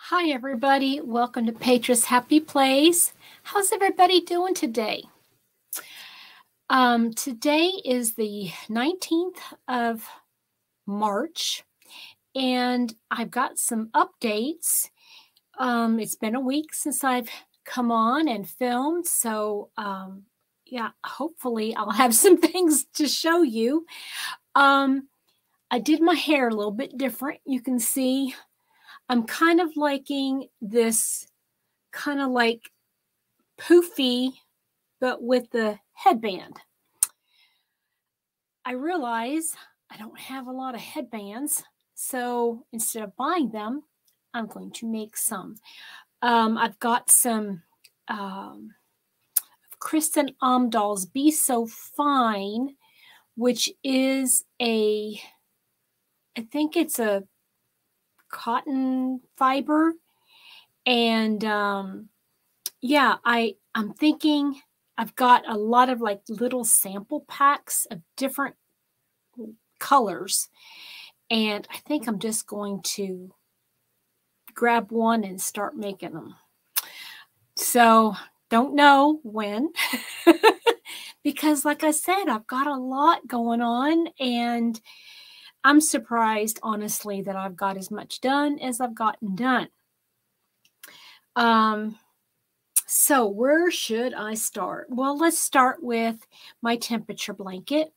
Hi, everybody. Welcome to Petra's Happy Place. How's everybody doing today? Today is the 19th of March, and I've got some updates. It's been a week since I've come on and filmed, so yeah, hopefully I'll have some things to show you. I did my hair a little bit different. You can see I'm kind of liking this kind of like poofy, but with the headband. I realize I don't have a lot of headbands, so instead of buying them, I'm going to make some. I've got some Kristen Amdahl's Be So Fine, which is I think it's a cotton fiber. And yeah, I'm thinking I've got a lot of like little sample packs of different colors. And I think I'm just going to grab one and start making them. So don't know when, because like I said, I've got a lot going on and I'm surprised, honestly, that I've got as much done as I've gotten done. So where should I start? Well, let's start with my temperature blanket.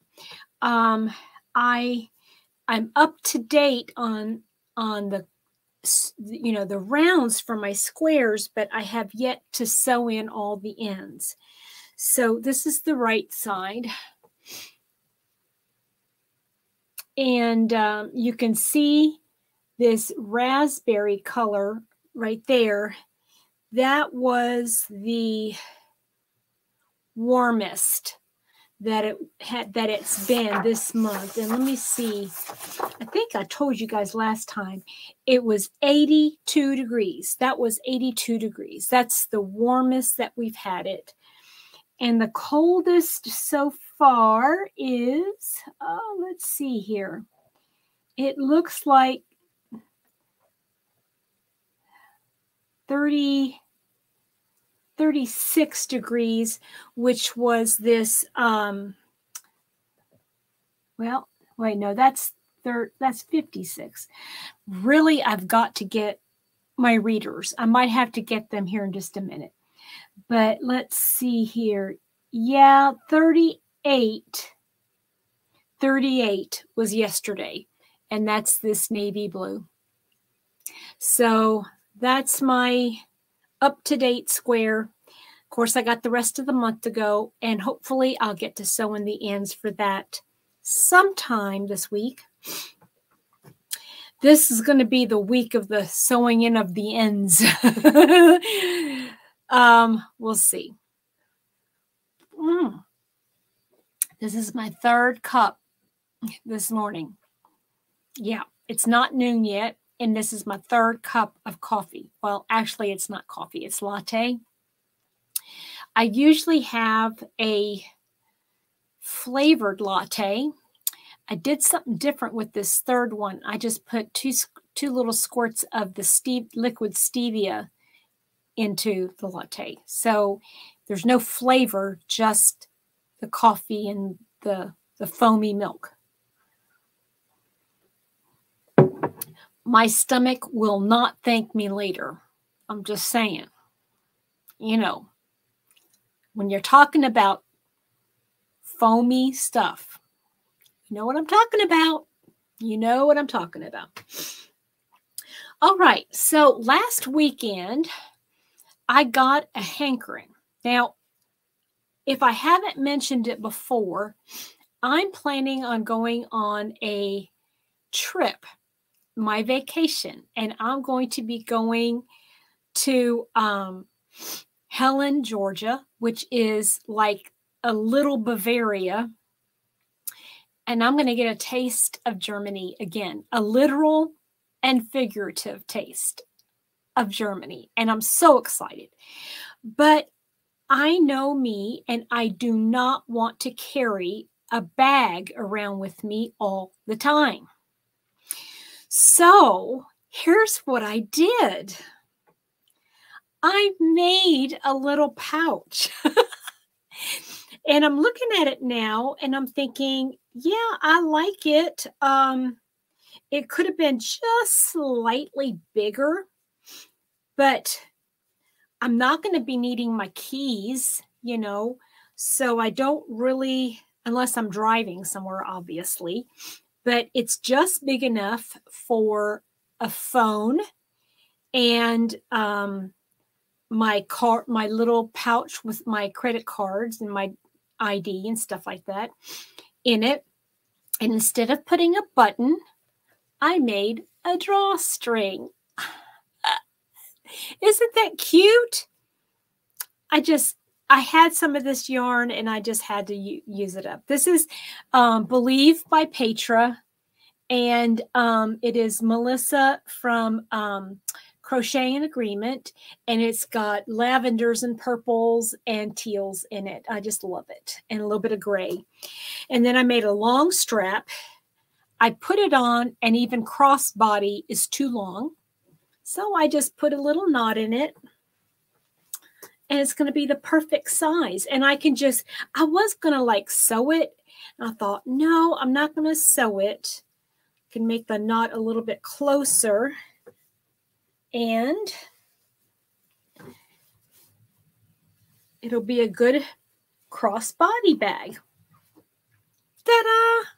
I'm up to date on the the rounds for my squares, but I have yet to sew in all the ends. So this is the right side. And you can see this raspberry color right there. That was the warmest that it's been this month. And let me see. I think I told you guys last time it was 82 degrees. That was 82 degrees. That's the warmest that we've had it. And the coldest so far is, let's see here. It looks like 36 degrees, which was this, well, wait, no, that's 56. Really, I've got to get my readers. I might have to get them here in just a minute. But let's see here. Yeah, 38 was yesterday, and that's this navy blue. So that's my up-to-date square. Of course, I got the rest of the month to go, and hopefully I'll get to sew in the ends for that sometime this week. This is going to be the week of the sewing in of the ends. We'll see. This is my third cup this morning. Yeah, it's not noon yet, and this is my third cup of coffee. Well, actually, it's not coffee. It's latte. I usually have a flavored latte. I did something different with this third one. I just put two little squirts of the liquid stevia into the latte. So there's no flavor, just the coffee and the foamy milk. My stomach will not thank me later. I'm just saying. You know, when you're talking about foamy stuff, you know what I'm talking about. You know what I'm talking about. All right. So last weekend, I got a hankering. Now, if I haven't mentioned it before, I'm planning on going on a trip, my vacation, and I'm going to be going to Helen, Georgia, which is like a little Bavaria. And I'm going to get a taste of Germany again, a literal and figurative taste of Germany. And I'm so excited. But I know me, and I do not want to carry a bag around with me all the time. So here's what I did. I made a little pouch. And I'm looking at it now and I'm thinking, yeah, I like it. It could have been just slightly bigger, but I'm not going to be needing my keys, you know, so I don't really, unless I'm driving somewhere, obviously, but it's just big enough for a phone and my little pouch with my credit cards and my ID and stuff like that in it. And instead of putting a button, I made a drawstring. Isn't that cute? I had some of this yarn and I just had to use it up. This is Believe by Petra. And it is Melissa from Crochet in Agreement. And it's got lavenders and purples and teals in it. I just love it. And a little bit of gray. And then I made a long strap. I put it on, and even crossbody is too long. So I just put a little knot in it. And it's going to be the perfect size. And I was going to like sew it. And I thought, no, I'm not going to sew it. I can make the knot a little bit closer. And it'll be a good crossbody bag. Ta-da!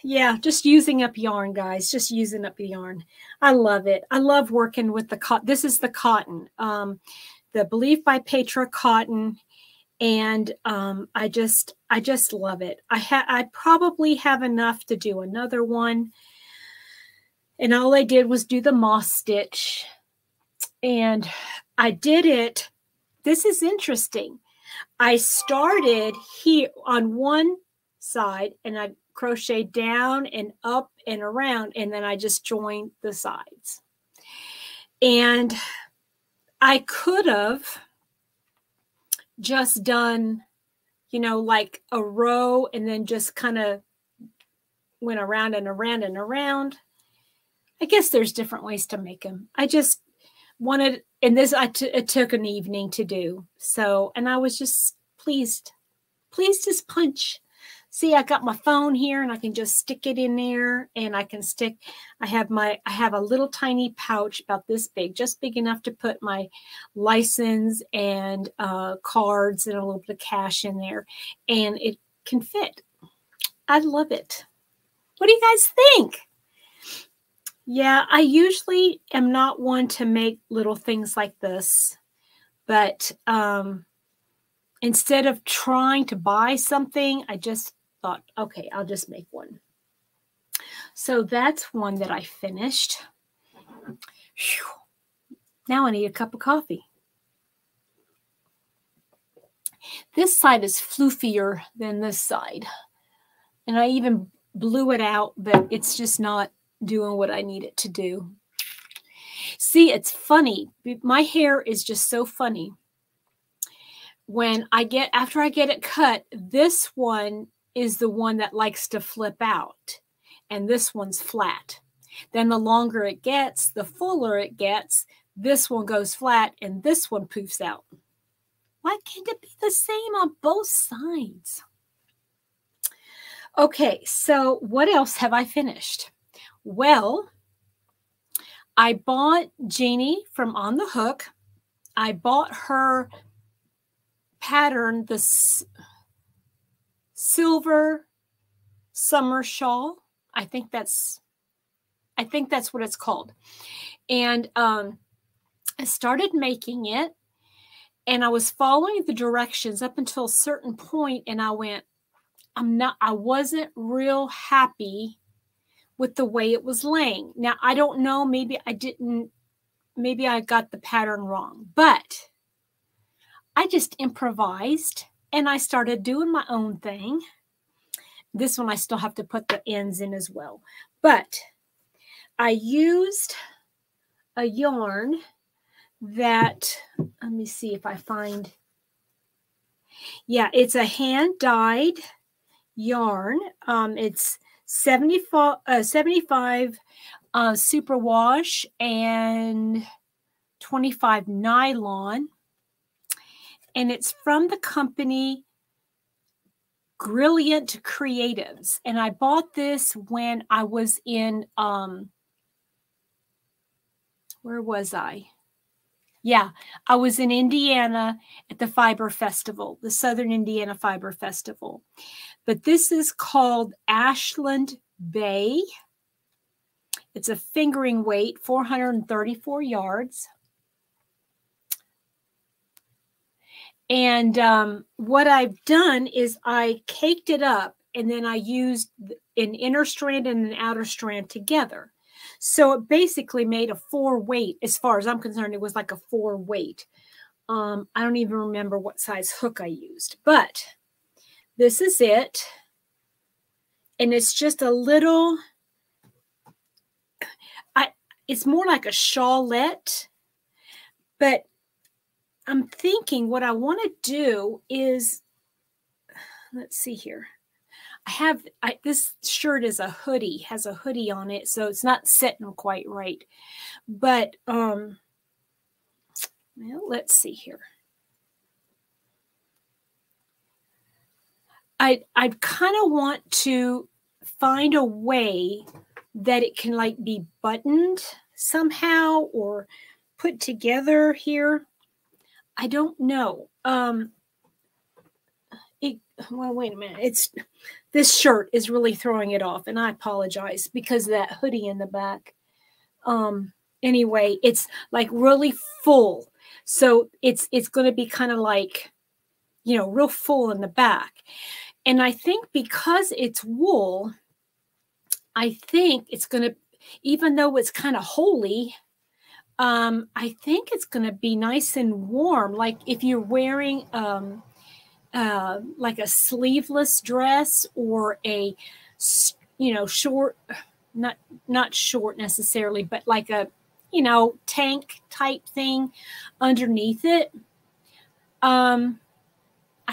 Yeah, just using up yarn, guys. Just using up the yarn. I love it. I love working with the cotton. This is the cotton. The Believe by Petra cotton. And I just love it. I probably have enough to do another one. And all I did was do the moss stitch. And I did it. This is interesting. I started here on one side and I crocheted down and up and around, and then I just joined the sides. And I could have just done, you know, like a row and then just kind of went around and around and around. I guess there's different ways to make them. I just wanted, and this it took an evening to do. So, and I was just pleased as punch. See, I got my phone here and I can just stick it in there, and I can stick, I have a little tiny pouch about this big, just big enough to put my license and cards and a little bit of cash in there, and it can fit. I love it. What do you guys think? Yeah, I usually am not one to make little things like this, but instead of trying to buy something, I just thought, okay, I'll just make one. So that's one that I finished. Whew. Now I need a cup of coffee. This side is floofier than this side. And I even blew it out, but it's just not doing what I need it to do. See, it's funny. My hair is just so funny. After I get it cut, this one is the one that likes to flip out, and this one's flat. Then the longer it gets, the fuller it gets. This one goes flat, and this one poofs out. Why can't it be the same on both sides? Okay, so what else have I finished? Well, I bought Jeannie from On the Hook. I bought her pattern, the silver summer shawl. I think that's what it's called. And I started making it, and I was following the directions up until a certain point, and I went, I wasn't real happy with the way it was laying. Now, I don't know, maybe I got the pattern wrong, but I just improvised and I started doing my own thing. This one I still have to put the ends in as well. But I used a yarn that, let me see if I find, yeah, it's a hand-dyed yarn. It's 75 superwash and 25 nylon, and it's from the company Brilliant Creatives. And I bought this when I was in, where was I? Yeah, I was in Indiana at the Fiber Festival, the Southern Indiana Fiber Festival. But this is called Ashland Bay. It's a fingering weight, 434 yards. And what I've done is I caked it up, and then I used an inner strand and an outer strand together. So it basically made a 4 weight. As far as I'm concerned, it was like a 4 weight. I don't even remember what size hook I used, but this is it. And it's just a little, it's more like a shawlette, but I'm thinking what I want to do is, let's see here. This shirt is a hoodie, has a hoodie on it, so it's not sitting quite right. But, well, let's see here. I kind of want to find a way that it can like be buttoned somehow or put together here. I don't know. Well, wait a minute. This shirt is really throwing it off, and I apologize because of that hoodie in the back. Anyway, it's like really full. So it's going to be kind of like, you know, real full in the back. And I think because it's wool, I think it's going to, even though it's kind of holey, I think it's going to be nice and warm. Like if you're wearing like a sleeveless dress or a, you know, short, not short necessarily, but like a, you know, tank type thing underneath it. I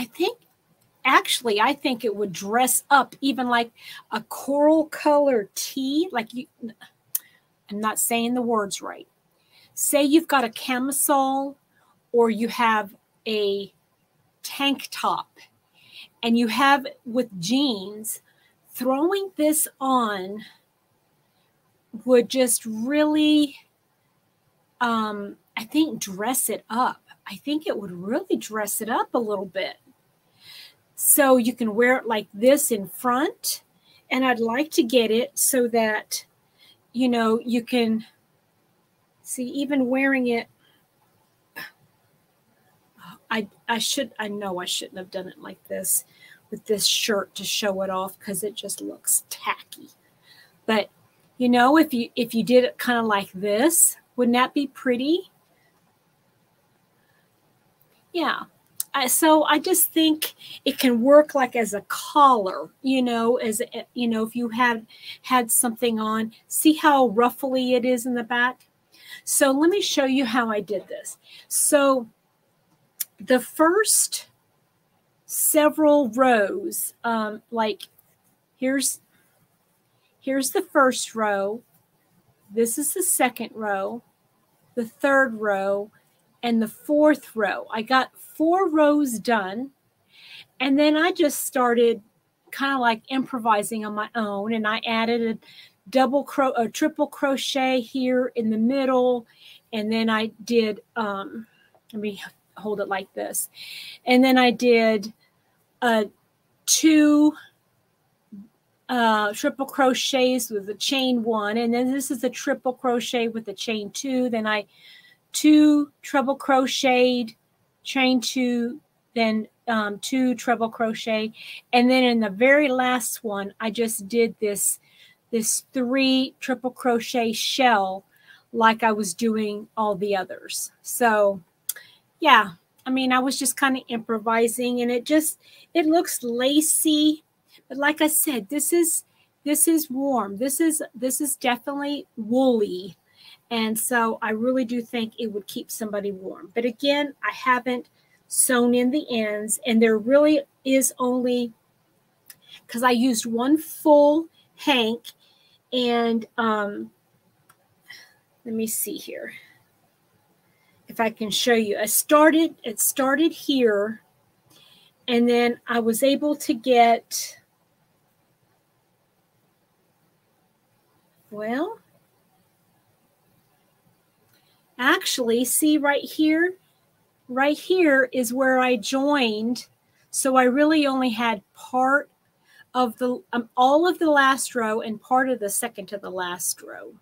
think it would dress up even like a coral color tee. Like you, I'm not saying the words right. Say you've got a camisole or you have a tank top and you have with jeans, throwing this on would just really, I think, dress it up. I think it would really dress it up a little bit. So you can wear it like this in front. And I'd like to get it so that, you know, you can see even wearing it. I know I shouldn't have done it like this with this shirt to show it off because it just looks tacky. But, you know, if you did it kind of like this, wouldn't that be pretty? Yeah. So I just think it can work like as a collar, you know, as, you know, if you had something on, see how ruffly it is in the back. So let me show you how I did this. So the first several rows, like here's the first row. This is the second row, the third row, and the fourth row. I got 4 rows done. And then I just started kind of like improvising on my own. And I added a triple crochet here in the middle. And then I did, let me hold it like this. And then I did 2 triple crochets with the chain 1. And then this is a triple crochet with the chain 2. Then I 2 treble crocheted, chain 2, then 2 treble crochet, and then in the very last one I just did this 3 triple crochet shell like I was doing all the others. So yeah, I mean, I was just kind of improvising, and it looks lacy, but like I said, this is warm. This is definitely woolly. And so I really do think it would keep somebody warm. But again, I haven't sewn in the ends. And there really is only, because I used 1 full hank. And let me see here. if I can show you. It started here, and then I was able to get, well, actually, see right here is where I joined. So I really only had part of the, all of the last row and part of the second to the last row.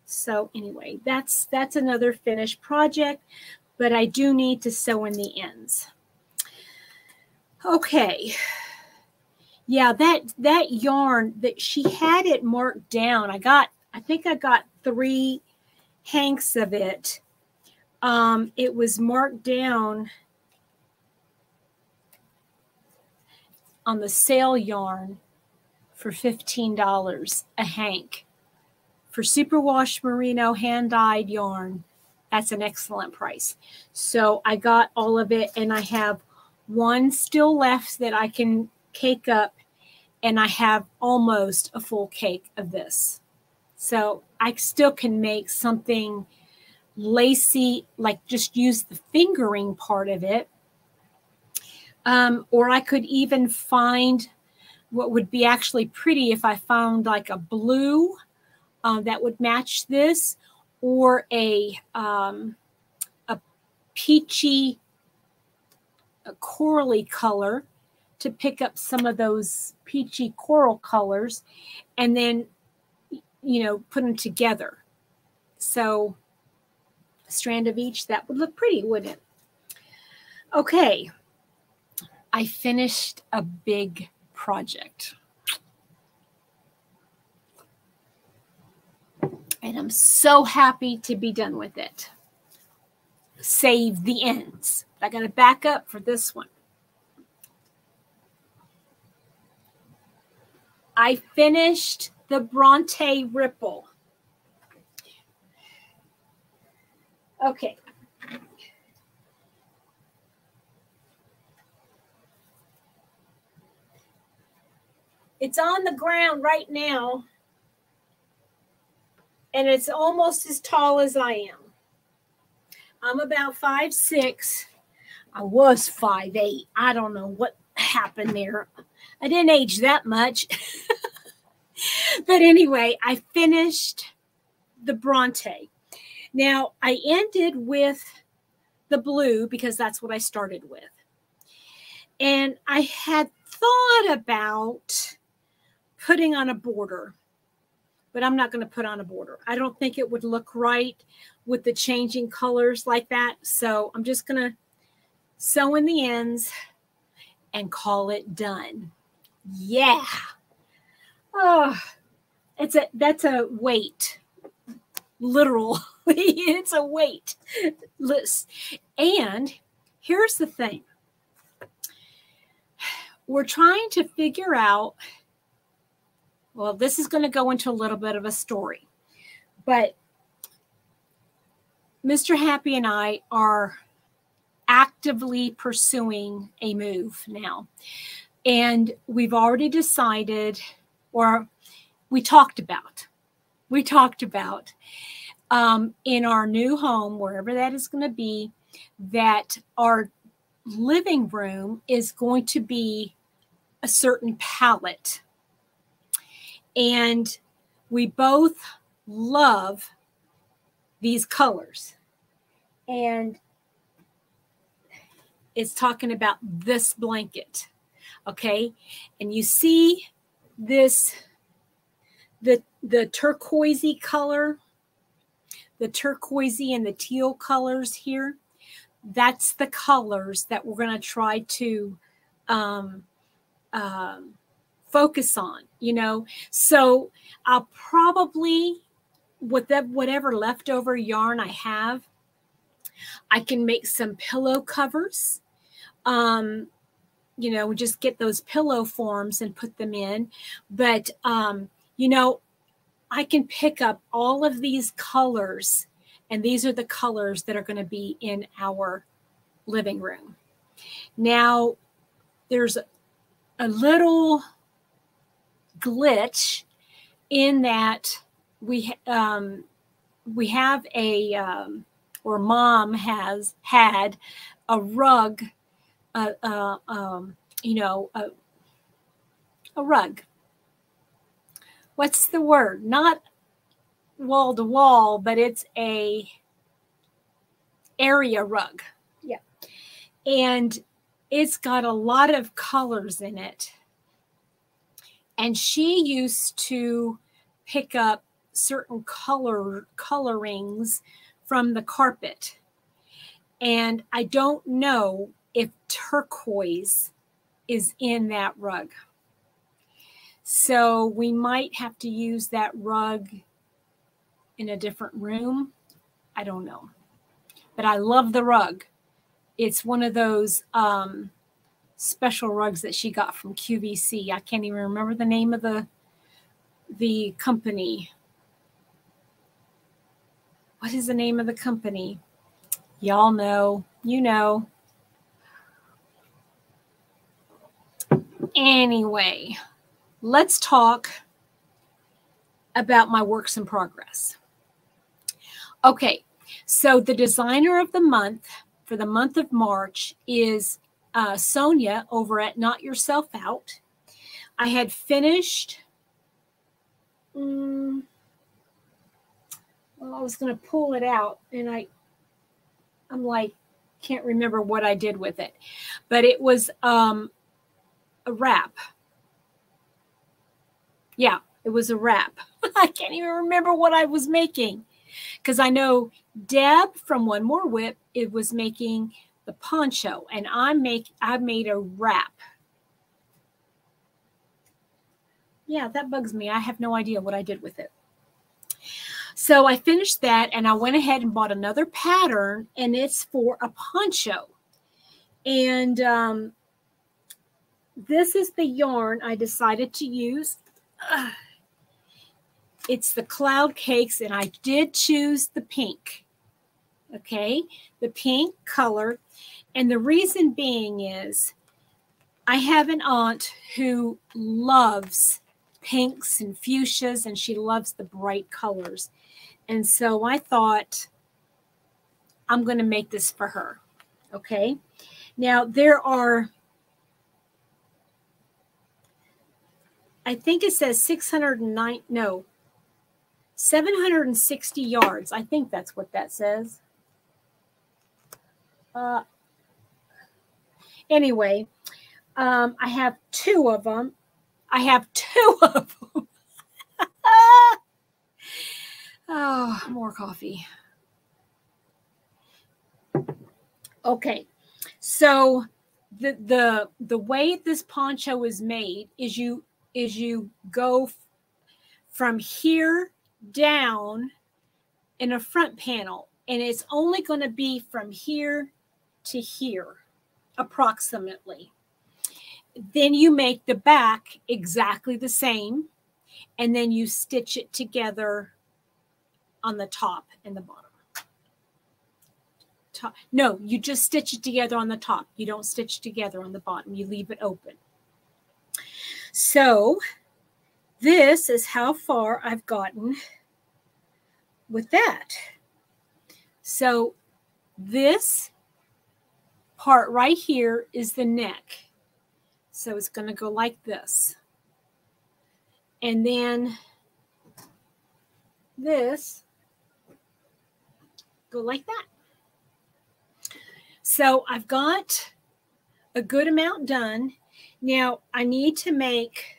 So anyway, that's another finished project, but I do need to sew in the ends. Okay. Yeah, that yarn, that she had it marked down. I think I got 3 hanks of it. It was marked down on the sale yarn for $15 a hank. For superwash merino hand-dyed yarn, that's an excellent price. So I got all of it, and I have 1 still left that I can cake up, and I have almost a full cake of this. So I still can make something lacy, like just use the fingering part of it. Or I could even find what would be actually pretty if I found like a blue that would match this, or a peachy, a corally color to pick up some of those peachy coral colors, and then, you know, put them together. So a strand of each, that would look pretty, wouldn't it? Okay, I finished a big project. And I'm so happy to be done with it. Save the ends. I got to back up for this one. I finished the Bronte Ripple. Okay. It's on the ground right now, and it's almost as tall as I am. I'm about 5'6". I was 5'8". I don't know what happened there. I didn't age that much. But anyway, I finished the Bronte. Now, I ended with the blue because that's what I started with. And I had thought about putting on a border, but I'm not going to put on a border. I don't think it would look right with the changing colors like that. So I'm just going to sew in the ends and call it done. Yeah. Oh, that's a weight. Literal. It's a weight. And here's the thing. We're trying to figure out, well, this is going to go into a little bit of a story, but Mr. Happy and I are actively pursuing a move now. And we've already decided, or we talked about in our new home, wherever that is going to be, that our living room is going to be a certain palette. And we both love these colors. And it's talking about this blanket. Okay. And you see this, the turquoisey color, the turquoisey and the teal colors here. That's the colors that we're going to try to focus on, you know. So I'll probably, with whatever leftover yarn I have, I can make some pillow covers. You know, just get those pillow forms and put them in. But, you know, I can pick up all of these colors, and these are the colors that are going to be in our living room. Now, there's a little glitch in that we have a or mom has had a rug, you know, a rug. What's the word? Not wall to wall, but it's a area rug. Yeah. And it's got a lot of colors in it. And she used to pick up certain colorings from the carpet. And I don't know if turquoise is in that rug. So we might have to use that rug in a different room. I don't know. But I love the rug. It's one of those special rugs that she got from QVC. I can't even remember the name of the company. What is the name of the company? Y'all know. You know. Anyway, let's talk about my works in progress. Okay, so the designer of the month for the month of March is Sonia over at Not Yourself Out. I had finished, well, I was going to pull it out and I'm like, can't remember what I did with it, but it was a wrap. Yeah, it was a wrap. I can't even remember what I was making because I know Deb from One More Whip, it was making the poncho, and I made a wrap. Yeah, that bugs me. I have no idea what I did with it. So I finished that, and I went ahead and bought another pattern, and it's for a poncho. And this is the yarn I decided to use. It's the Cloud Cakes, and I did choose the pink. Okay, the pink color. And the reason being is I have an aunt who loves pinks and fuchsias, and she loves the bright colors. And so I thought I'm going to make this for her. Okay. Now there are, I think it says 760 yards. I think that's what that says. Anyway, I have two of them. Oh, more coffee. Okay, so the way this poncho is made is you go from here down in a front panel, and it's only going to be from here to here, approximately. Then you make the back exactly the same, and then you stitch it together on the top and the bottom. No, you just stitch it together on the top. You don't stitch together on the bottom. You leave it open. So this is how far I've gotten with that. So this part right here is the neck. So it's going to go like this. And then this go like that. So I've got a good amount done. Now I need to make,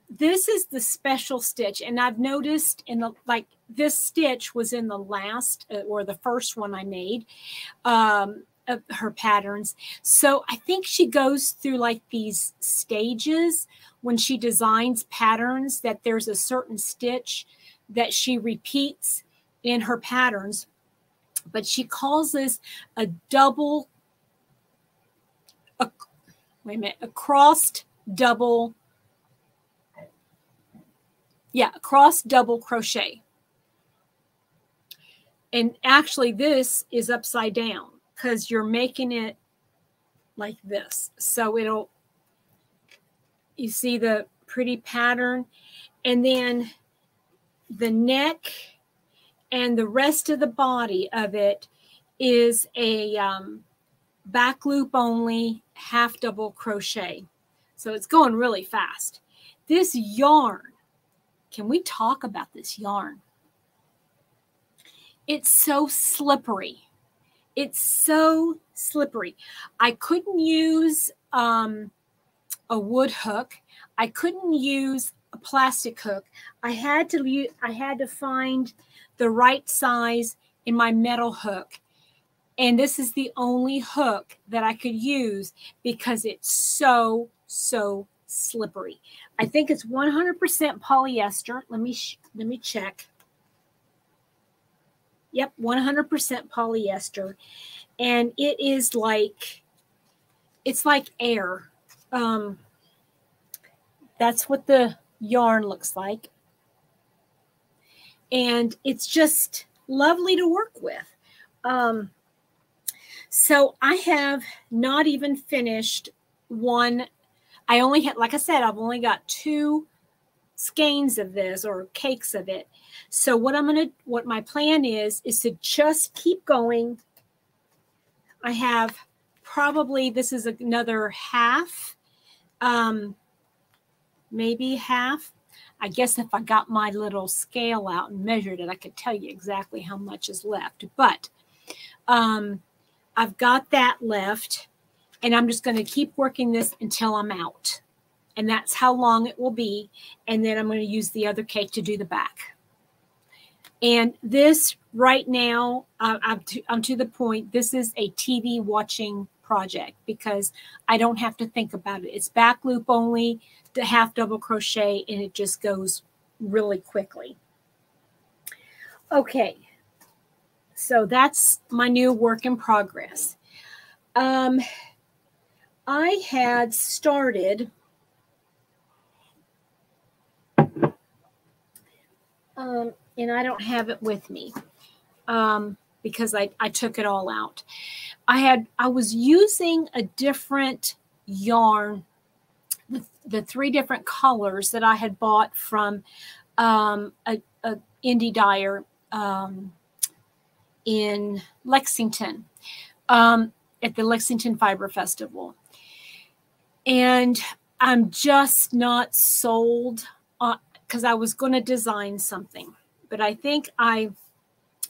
this is the special stitch. And I've noticed in the, like this stitch was in the last or the first one I made of her patterns. So I think she goes through like these stages when she designs patterns, that there's a certain stitch that she repeats in her patterns. But she calls this a double, a crossed double, yeah, a crossed double crochet. And actually this is upside down because you're making it like this. So it'll, you see the pretty pattern, and then the neck and the rest of the body of it is a back loop only half double crochet. So it's going really fast. This yarn, can we talk about this yarn? It's so slippery. It's so slippery. I couldn't use a wood hook. I couldn't use a plastic hook. I had to find the right size in my metal hook. And this is the only hook that I could use because it's so slippery. I think it's 100% polyester. Let me check. Yep, 100% polyester. And it is like, it's like air. That's what the yarn looks like. And it's just lovely to work with. So I have not even finished one. I only had, like I said, I've only got 2 skeins of this, or cakes of it. So what my plan is to just keep going. I have probably, this is another half, maybe half. I guess if I got my little scale out and measured it, I could tell you exactly how much is left. But I've got that left, and I'm just going to keep working this until I'm out. And that's how long it will be. And then I'm going to use the other cake to do the back. And this right now, I'm to the point, this is a TV watching project because I don't have to think about it. It's back loop only, the half double crochet, and it just goes really quickly. Okay. So that's my new work in progress. I had started and I don't have it with me because I took it all out. I was using a different yarn, the 3 different colors that I had bought from a indie dyer in Lexington at the Lexington Fiber Festival. And I'm just not sold on, because I was going to design something. But I think I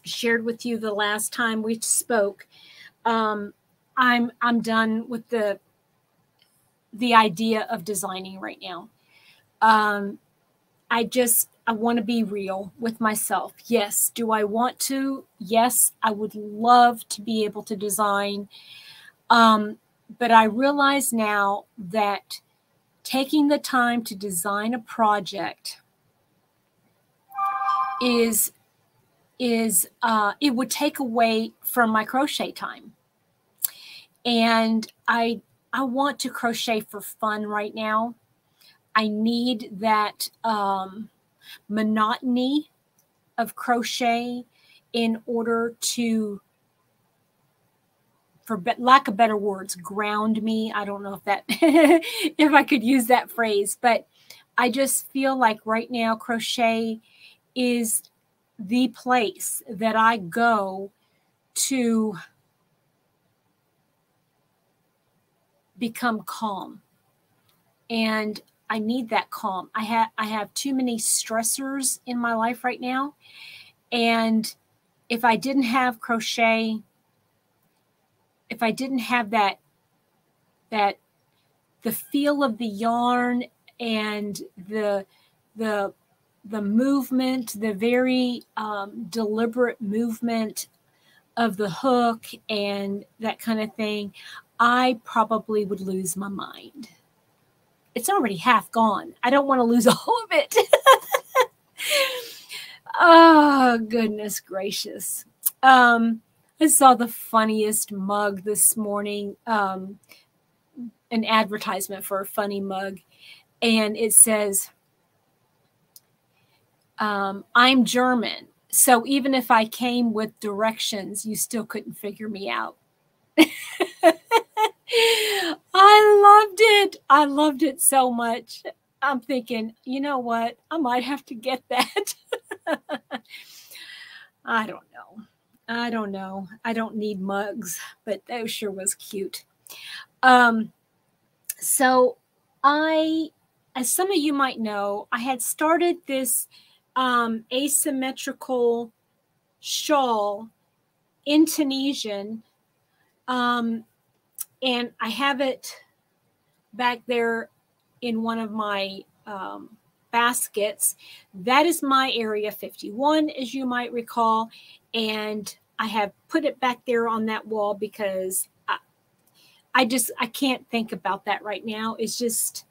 shared with you the last time we spoke. I'm done with the idea of designing right now. I want to be real with myself. Yes. Do I want to? Yes, I would love to be able to design. But I realize now that taking the time to design a project it would take away from my crochet time. And I want to crochet for fun right now. I need that monotony of crochet in order to, for lack of better words, ground me. I don't know if that, if I could use that phrase, but I just feel like right now crochet is the place that I go to become calm. And I need that calm. I have too many stressors in my life right now. And if I didn't have crochet, if I didn't have the feel of the yarn and the movement, the very deliberate movement of the hook and that kind of thing, I probably would lose my mind. It's already half gone. I don't want to lose all of it. Oh, goodness gracious. I saw the funniest mug this morning, an advertisement for a funny mug. And it says, I'm German, so even if I came with directions, you still couldn't figure me out. I loved it. I loved it so much. I'm thinking, you know what? I might have to get that. I don't know. I don't know. I don't need mugs, but that sure was cute. So as some of you might know, I had started this asymmetrical shawl in Tunisian, and I have it back there in one of my baskets. That is my Area 51, as you might recall, and I have put it back there on that wall because I can't think about that right now. It's just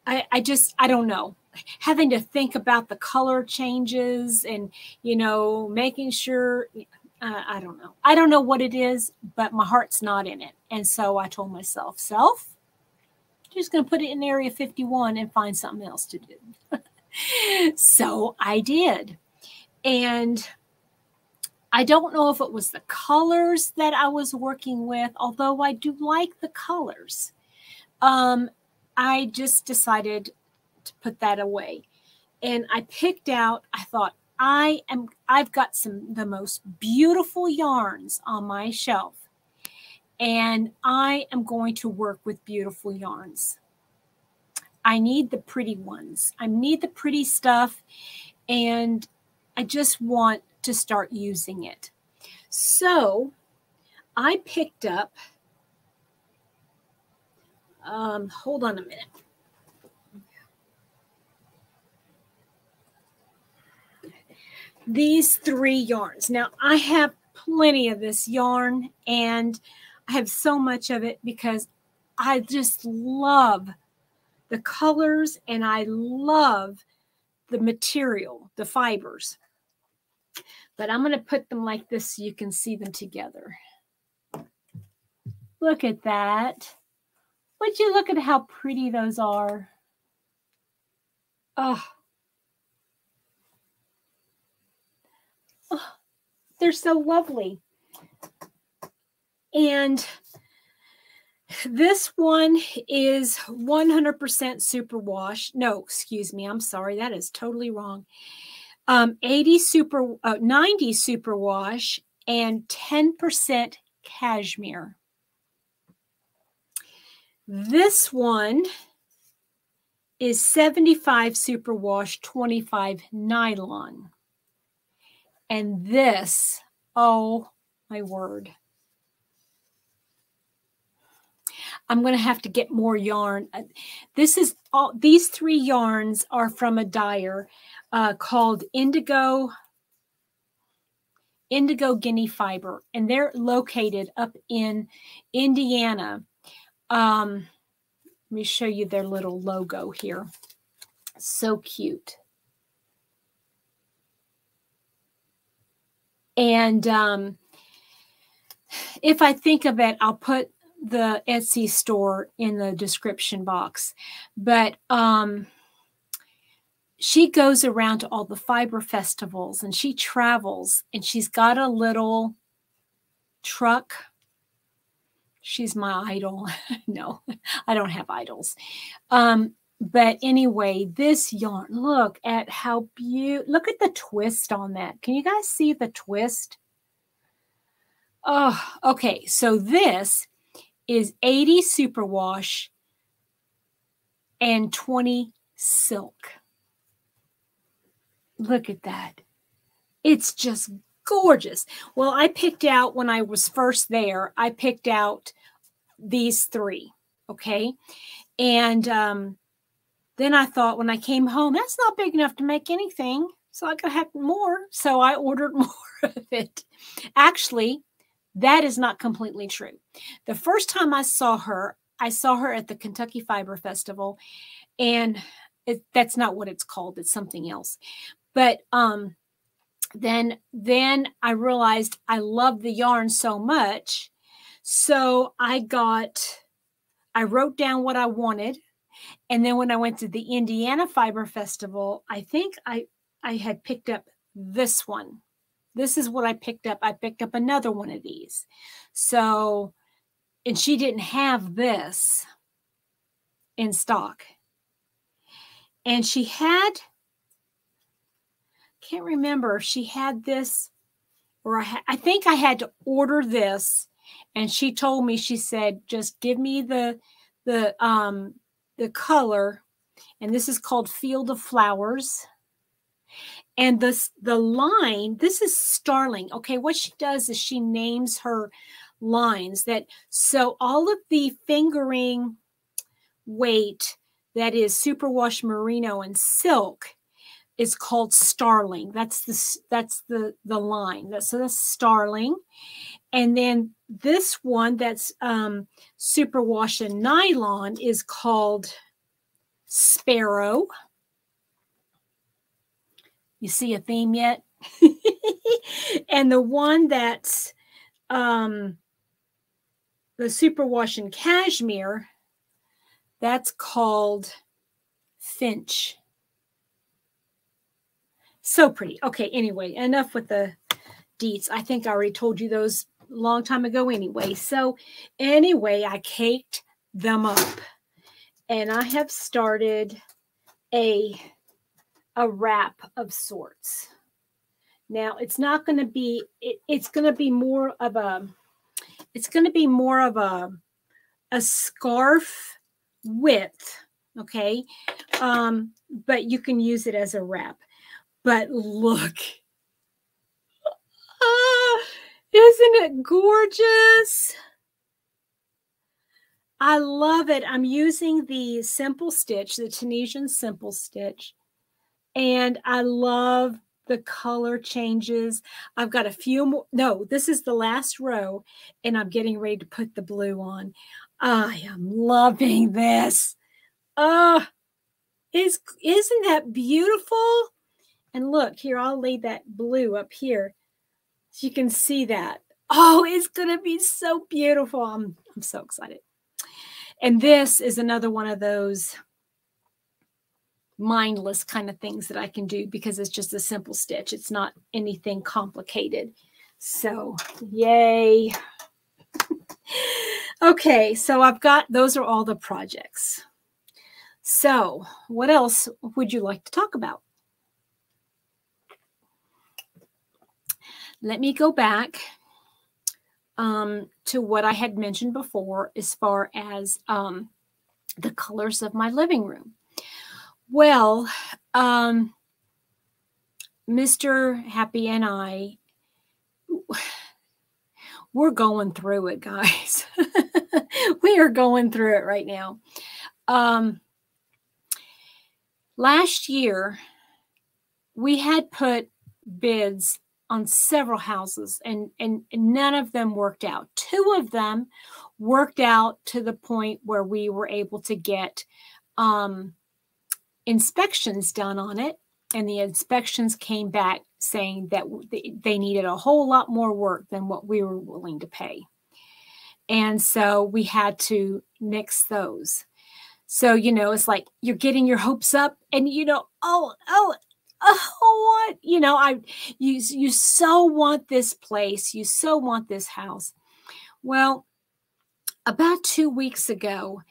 I don't know. Having to think about the color changes and, making sure, I don't know. I don't know what it is, but my heart's not in it. And so I told myself, just going to put it in Area 51 and find something else to do. So I did. And I don't know if it was the colors that I was working with, although I do like the colors. I just decided to put that away. And I picked out, I thought, I've got the most beautiful yarns on my shelf. And I am going to work with beautiful yarns. I need the pretty ones. I need the pretty stuff. And I just want to start using it. So I picked up, hold on a minute. These 3 yarns. Now, I have plenty of this yarn, and I have so much of it because I just love the colors and I love the material, the fibers. But I'm going to put them like this so you can see them together. Look at that. Would you look at how pretty those are? Oh, they're so lovely. And this one is 100% superwash. No, excuse me. I'm sorry. That is totally wrong. 90 superwash and 10% cashmere. This one is 75 superwash, 25 nylon. And this, oh my word. I'm going to have to get more yarn. These 3 yarns are from a dyer called Indigo Guinea Fiber, and they're located up in Indiana. Let me show you their little logo here. So cute. And if I think of it, I'll put the Etsy store in the description box. But she goes around to all the fiber festivals and she travels, and she's got a little truck. She's my idol. No, I don't have idols. But anyway, this yarn, look at how beautiful. Look at the twist on that. Can you guys see the twist? Oh, okay. So this is 80 superwash and 20 silk. Look at that. It's just gorgeous. Well, I picked out, when I was first there, I picked out these 3, okay? And then I thought, when I came home, that's not big enough to make anything. So I got to have more. So I ordered more of it. Actually, that is not completely true. The first time I saw her at the Kentucky Fiber Festival, and that's not what it's called. It's something else. But then I realized I love the yarn so much. So I wrote down what I wanted. And then when I went to the Indiana Fiber Festival, I think I had picked up this one. This is what I picked up. I picked up another one of these. So, and she didn't have this in stock. And she had, can't remember, she had this or I think I had to order this, and she told me, she said, just give me the color, and this is called Field of Flowers. And the line, this is Starling. Okay, what she does is she names her lines that, so all of the fingering weight that is superwash merino and silk is called Starling. That's the line. So that's Starling. And then this one that's superwash and nylon is called Sparrow. You see a theme yet? And the one that's the superwash and cashmere, that's called Finch. So pretty. Okay, anyway, enough with the deets. I think I already told you those a long time ago anyway. So anyway, I caked them up, and I have started a wrap of sorts. Now it's not going to be, it's going to be more of a, a scarf width. Okay. But you can use it as a wrap. But look, isn't it gorgeous? I love it. I'm using the simple stitch, the Tunisian simple stitch. And I love the color changes. I've got a few more. No, this is the last row, and I'm getting ready to put the blue on. I am loving this. Isn't that beautiful? And look here, I'll lay that blue up here so you can see that. Oh, it's going to be so beautiful. I'm so excited. And this is another one of those mindless kind of things that I can do because it's just a simple stitch. It's not anything complicated. So, yay. Okay, so I've got, those are all the projects. So, what else would you like to talk about? Let me go back to what I had mentioned before as far as the colors of my living room. Well, Mr. Happy and I, we're going through it, guys. We are going through it right now. Last year, we had put bids on several houses, and none of them worked out. 2 of them worked out to the point where we were able to get inspections done on it, and the inspections came back saying that they needed a whole lot more work than what we were willing to pay. And so we had to nix those. So, you know, it's like you're getting your hopes up, and you know, what, you know, you so want this place, you so want this house. Well, about 2 weeks ago,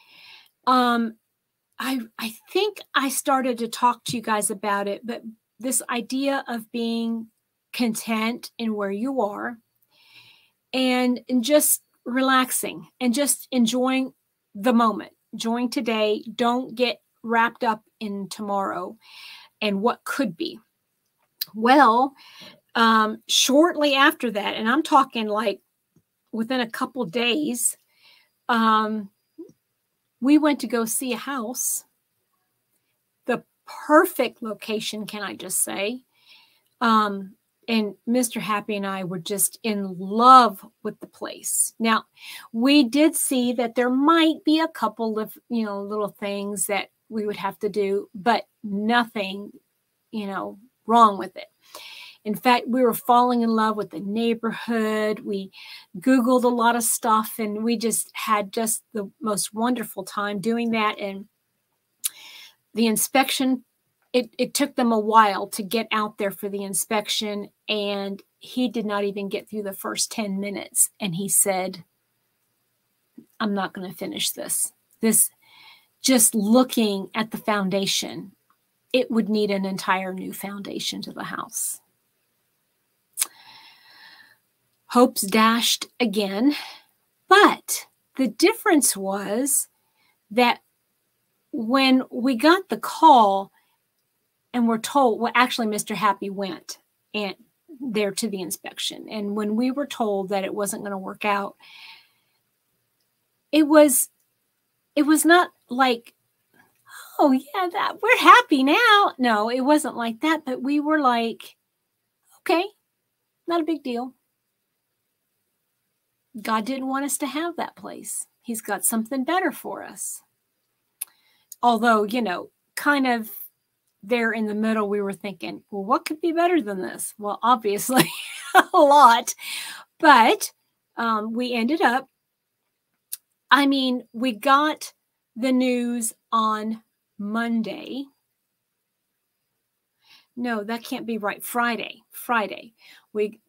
I think I started to talk to you guys about it, but this idea of being content in where you are and just relaxing and just enjoying the moment, enjoying today. Don't get wrapped up in tomorrow and what could be. Well, shortly after that, and I'm talking like within a couple days, we went to go see a house. The perfect location, can I just say? And Mr. Happy and I were just in love with the place. Now, we did see that there might be a couple of, you know, little things that we would have to do, but nothing, you know, wrong with it. In fact, we were falling in love with the neighborhood. We Googled a lot of stuff, and we just had just the most wonderful time doing that. And the inspection, it took them a while to get out there for the inspection, and he did not even get through the first 10 minutes. And he said, I'm not going to finish this. Just looking at the foundation, it would need an entire new foundation to the house. hopes dashed again. But the difference was that when we got the call and we're told, well, actually, Mr. Happy went and there to the inspection. And when we were told that it wasn't going to work out, it was not like, oh yeah, that we're happy now. No, it wasn't like that. But we were like, okay, not a big deal. God didn't want us to have that place. He's got something better for us. Although, you know, kind of there in the middle, we were thinking, well, what could be better than this? Well, obviously a lot, but we ended up, I mean, we got the news on Monday. No, that can't be right. Friday.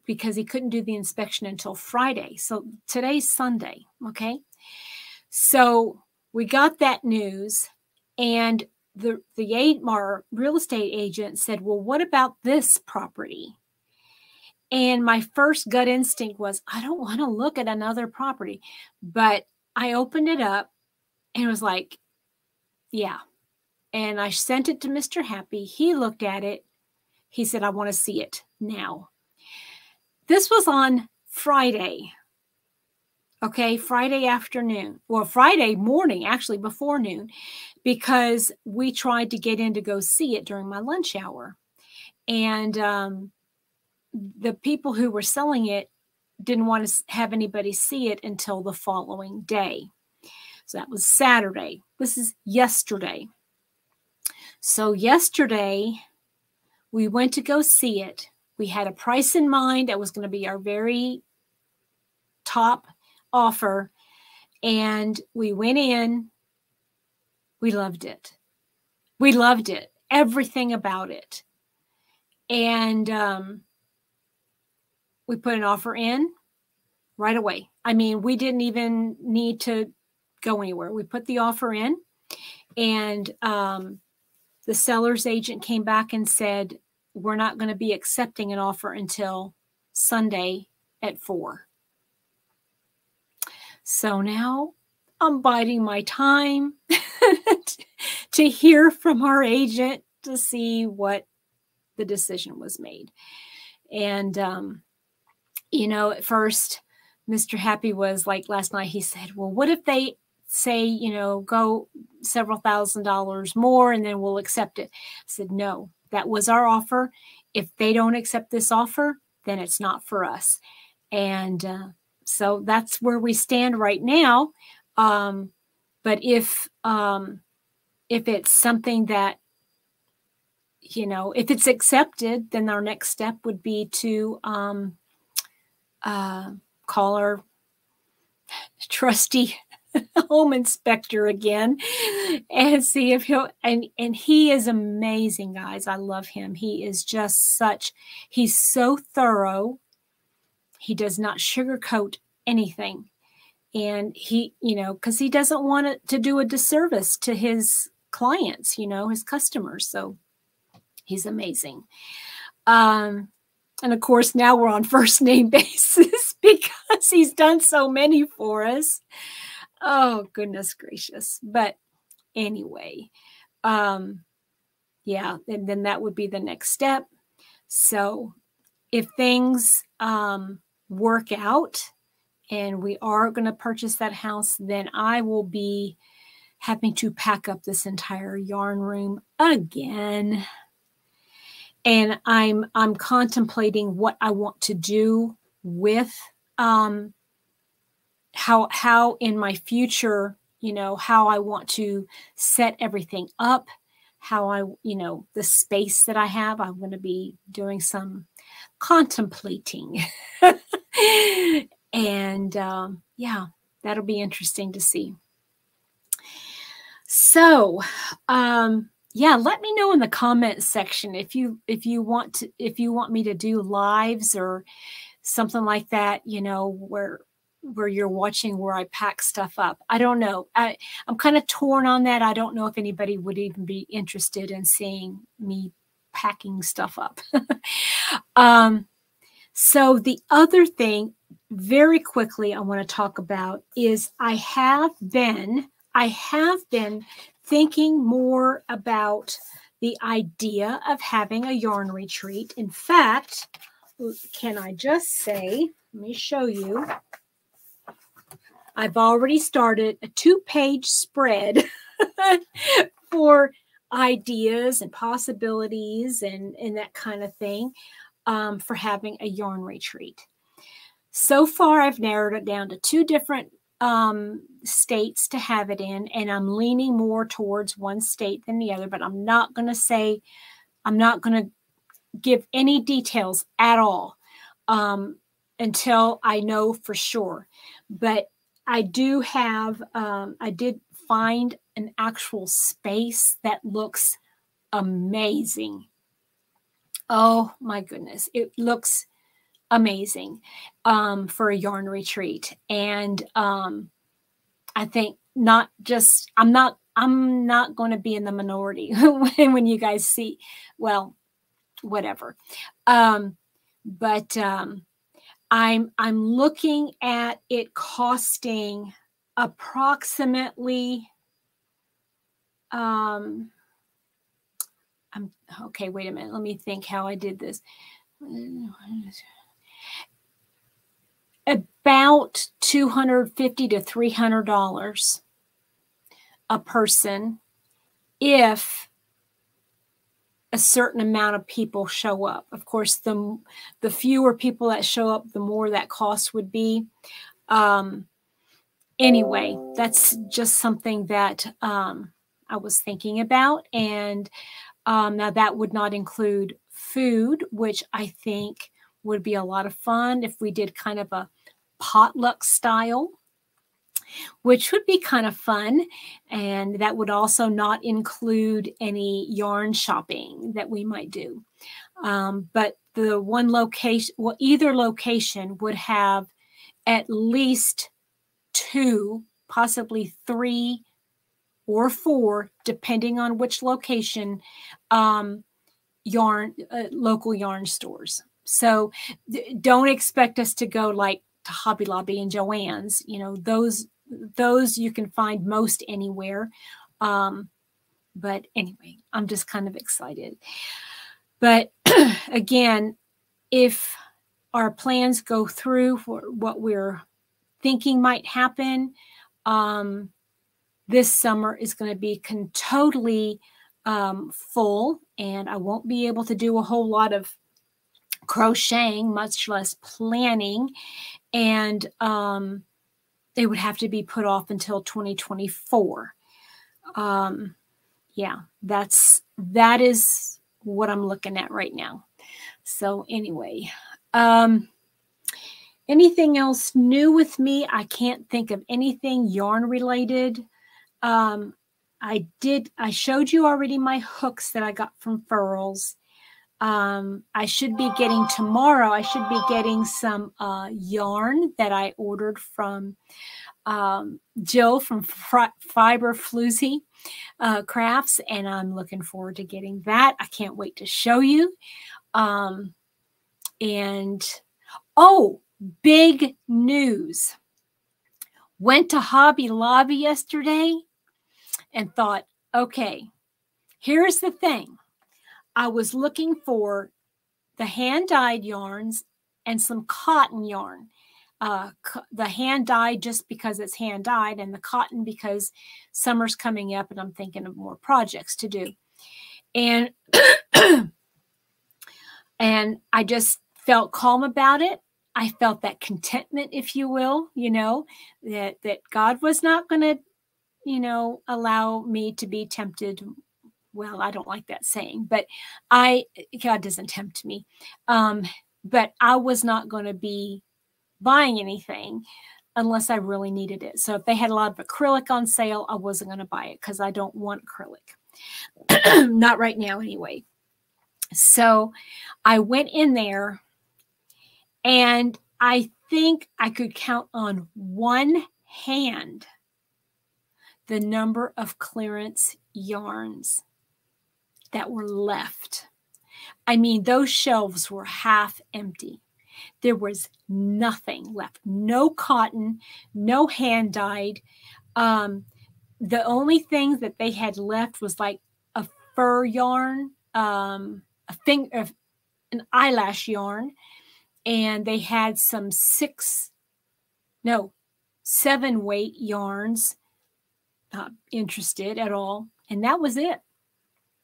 Because he couldn't do the inspection until Friday. So today's Sunday. Okay. So we got that news, and the real estate agent said, well, what about this property? And my first gut instinct was, I don't want to look at another property. But I opened it up and it was like, yeah. And I sent it to Mr. Happy. He looked at it. He said, I want to see it now. This was on Friday. Okay, Friday afternoon. Well, Friday morning, actually before noon, because we tried to get in to go see it during my lunch hour. And the people who were selling it didn't want to have anybody see it until the following day. So that was Saturday. This is yesterday. So yesterday, we went to go see it. We had a price in mind that was going to be our very top offer. And we went in. We loved it. We loved it. Everything about it. And we put an offer in right away. I mean, we didn't even need to go anywhere. We put the offer in, and the seller's agent came back and said, we're not going to be accepting an offer until Sunday at 4. So now I'm biding my time to hear from our agent to see what the decision was made. And, you know, at first, Mr. Happy was like last night, he said, well, what if they say, you know, go several $1,000s more and then we'll accept it? I said, no, that was our offer. If they don't accept this offer, then it's not for us. And so that's where we stand right now. But if it's something that, you know, if it's accepted, then our next step would be to call our trusty home inspector again and see if he'll, and he is amazing, guys. I love him. He is just he's so thorough. He does not sugarcoat anything. And he, you know, because he doesn't want it to do a disservice to his clients, you know, his customers. So he's amazing. And of course, now we're on first name basis because he's done so many for us. Oh, goodness gracious. But anyway, yeah, and then that would be the next step. So if things work out and we are going to purchase that house, then I will be having to pack up this entire yarn room again. And I'm contemplating what I want to do with how in my future, you know, how I want to set everything up, how I, you know, the space that I have. I'm going to be doing some contemplating. And yeah, that'll be interesting to see. So, yeah, let me know in the comment section if you want me to do lives or something like that, you know, where you're watching where I pack stuff up. I don't know. I'm kind of torn on that. I don't know if anybody would even be interested in seeing me packing stuff up. So the other thing, very quickly, I want to talk about is I have been thinking more about the idea of having a yarn retreat. In fact, can I just say, let me show you. I've already started a 2-page spread for ideas and possibilities and that kind of thing for having a yarn retreat. So far, I've narrowed it down to 2 different states to have it in, and I'm leaning more towards one state than the other, but I'm not going to give any details at all until I know for sure. But I do have, I did find an actual space that looks amazing. Oh my goodness. It looks amazing for a yarn retreat. And I think not just, I'm not going to be in the minority when you guys see, well, whatever. But I'm looking at it costing approximately okay, wait a minute. Let me think how I did this. About $250 to $300 a person if a certain amount of people show up. Of course, the fewer people that show up, the more that cost would be. Anyway, that's just something that I was thinking about. And now that would not include food, which I think would be a lot of fun if we did kind of a potluck style, which would be kind of fun. And that would also not include any yarn shopping that we might do. But the one location, well, either location would have at least 2, possibly 3 or 4, depending on which location, local yarn stores. So don't expect us to go like to Hobby Lobby and Joann's. You know, those you can find most anywhere. But anyway, I'm just kind of excited. But again, if our plans go through for what we're thinking might happen, this summer is going to be totally full, and I won't be able to do a whole lot of crocheting, much less planning, and it would have to be put off until 2024. Yeah, that is what I'm looking at right now. So anyway, anything else new with me? I can't think of anything yarn related. I showed you already my hooks that I got from Furls. I should be getting tomorrow, I should be getting some yarn that I ordered from Jill from Fiber Floozy Crafts, and I'm looking forward to getting that. I can't wait to show you. And oh, big news. Went to Hobby Lobby yesterday and thought, okay, here's the thing. I was looking for the hand-dyed yarns and some cotton yarn. The hand-dyed just because it's hand-dyed, and the cotton because summer's coming up and I'm thinking of more projects to do. And, and I just felt calm about it. I felt that contentment, if you will, you know, that God was not going to, you know, allow me to be tempted. Well, I don't like that saying, but God doesn't tempt me. But I was not going to be buying anything unless I really needed it. So if they had a lot of acrylic on sale, I wasn't going to buy it because I don't want acrylic. Not right now anyway. So I went in there, and I think I could count on one hand the number of clearance yarns that were left. I mean, those shelves were half empty. There was nothing left. No cotton, no hand dyed. The only thing that they had left was like a fur yarn, an eyelash yarn, and they had some 7 weight yarns. Not interested at all. And that was it.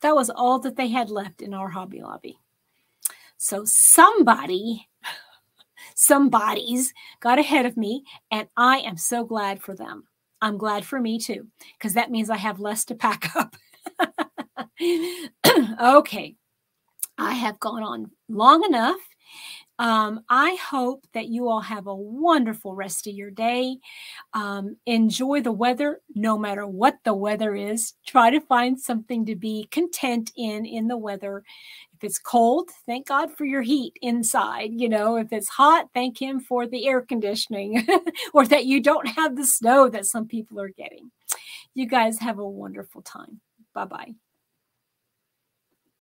That was all that they had left in our Hobby Lobby. So somebody's got ahead of me, and I am so glad for them. I'm glad for me too, because that means I have less to pack up. Okay, I have gone on long enough. I hope that you all have a wonderful rest of your day. Enjoy the weather, no matter what the weather is. Try to find something to be content in the weather. If it's cold, thank God for your heat inside. You know, if it's hot, thank Him for the air conditioning or that you don't have the snow that some people are getting. You guys have a wonderful time. Bye-bye.